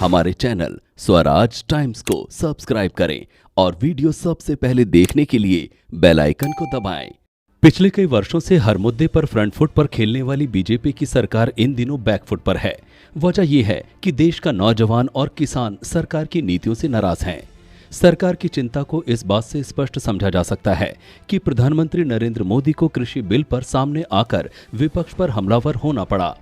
हमारे channel Swaraj times को subscribe करें और वीडियो सबसे पहले देखने के लिए बेल आइकन को दबाएं। पिछले कई वर्षों से हर मुद्दे पर फ्रंट फुट पर खेलने वाली बीजेपी की सरकार इन दिनों बैक फुट पर है। वजह यह है कि देश का नौजवान और किसान सरकार की नीतियों से नाराज हैं। सरकार की चिंता को इस बात से स्पष्ट समझा जा सकता है कि प्रधानमंत्री नरेंद्र मोदी को कृषि बिल पर सामने आकर विपक्ष पर हमलावर होना पड़ा।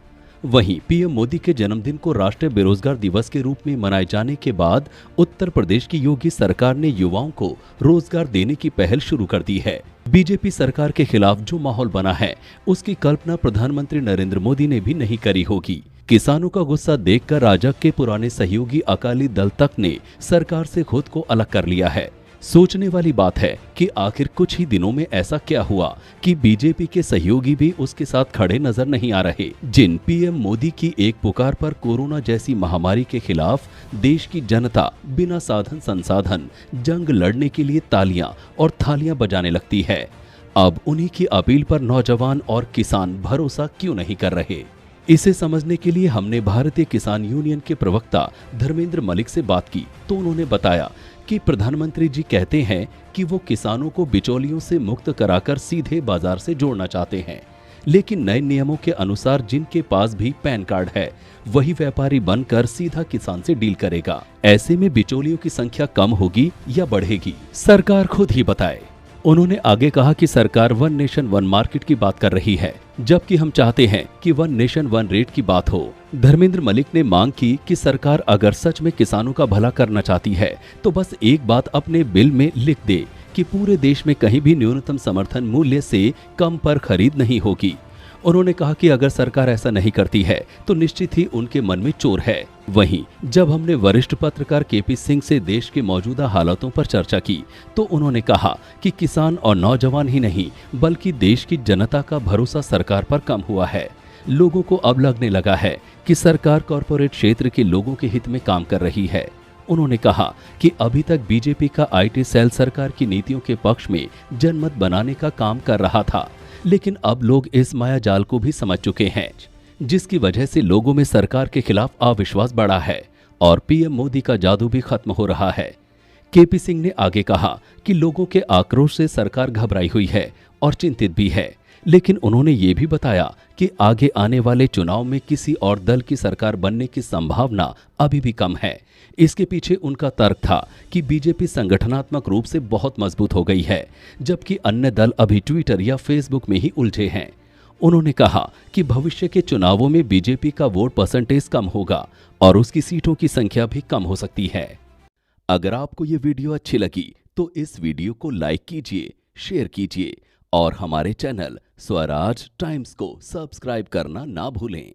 वहीं पीएम मोदी के जन्मदिन को राष्ट्रीय बेरोजगार दिवस के रूप में मनाए जाने के बाद उत्तर प्रदेश की योगी सरकार ने युवाओं को रोजगार देने की पहल शुरू कर दी है। बीजेपी सरकार के खिलाफ जो माहौल बना है, उसकी कल्पना प्रधानमंत्री नरेंद्र मोदी ने भी नहीं करी होगी। किसानों का गुस्सा देखकर राजग के पुराने सहयोगी अकाली दल तक ने सरकार से खुद को अलग कर लिया है। सोचने वाली बात है कि आखिर कुछ ही दिनों में ऐसा क्या हुआ कि बीजेपी के सहयोगी भी उसके साथ खड़े नजर नहीं आ रहे, जिन पीएम मोदी की एक पुकार पर कोरोना जैसी महामारी के खिलाफ देश की जनता बिना साधन संसाधन जंग लड़ने के लिए तालियां और थालियां बजाने लगती है। अब उन्हीं की अपील पर नौजवान और किसान भरोसा क्यों नहीं कर रहे? इसे समझने के लिए हमने भारतीय किसान यूनियन के प्रवक्ता धर्मेंद्र मलिक से बात की, तो उन्होंने बताया कि प्रधानमंत्री जी कहते हैं कि वो किसानों को बिचौलियों से मुक्त कराकर सीधे बाजार से जोड़ना चाहते हैं, लेकिन नए नियमों के अनुसार जिनके पास भी पैन कार्ड है वही व्यापारी बनकर सीधा किसान से डील करेगा। ऐसे में बिचौलियों की संख्या कम होगी या बढ़ेगी, सरकार खुद ही बताए। उन्होंने आगे कहा कि सरकार वन नेशन वन मार्केट की बात कर रही है, जबकि हम चाहते हैं कि वन नेशन वन रेट की बात हो। धर्मेंद्र मलिक ने मांग की कि सरकार अगर सच में किसानों का भला करना चाहती है तो बस एक बात अपने बिल में लिख दे कि पूरे देश में कहीं भी न्यूनतम समर्थन मूल्य से कम पर खरीद नहीं होगी। उन्होंने कहा कि अगर सरकार ऐसा नहीं करती है तो निश्चित ही उनके मन में चोर है। वहीं जब हमने वरिष्ठ पत्रकार केपी सिंह से देश के मौजूदा हालातों पर चर्चा की तो उन्होंने कहा कि किसान और नौजवान ही नहीं बल्कि देश की जनता का भरोसा सरकार पर कम हुआ है। लोगों को अब लगने लगा है कि सरकार कॉरपोरेट क्षेत्र के लोगों के हित में काम कर रही है। उन्होंने कहा कि अभी तक बीजेपी का आईटी सेल सरकार की नीतियों के पक्ष में जनमत बनाने का काम कर रहा था, लेकिन अब लोग इस माया जाल को भी समझ चुके हैं, जिसकी वजह से लोगों में सरकार के खिलाफ अविश्वास बढ़ा है और पीएम मोदी का जादू भी खत्म हो रहा है। केपी सिंह ने आगे कहा कि लोगों के आक्रोश से सरकार घबराई हुई है और चिंतित भी है, लेकिन उन्होंने ये भी बताया कि आगे आने वाले चुनाव में किसी और दल की सरकार बनने की संभावना अभी भी कम है। इसके पीछे उनका तर्क था कि बीजेपी संगठनात्मक रूप से बहुत मजबूत हो गई है, जबकि अन्य दल अभी ट्विटर या फेसबुक में ही उलझे हैं। उन्होंने कहा कि भविष्य के चुनावों में बीजेपी का वोट परसेंटेज कम होगा और उसकी सीटों की संख्या भी कम हो सकती है। अगर आपको ये वीडियो अच्छी लगी तो इस वीडियो को लाइक कीजिए, शेयर कीजिए और हमारे चैनल स्वराज टाइम्स को सब्सक्राइब करना ना भूलें।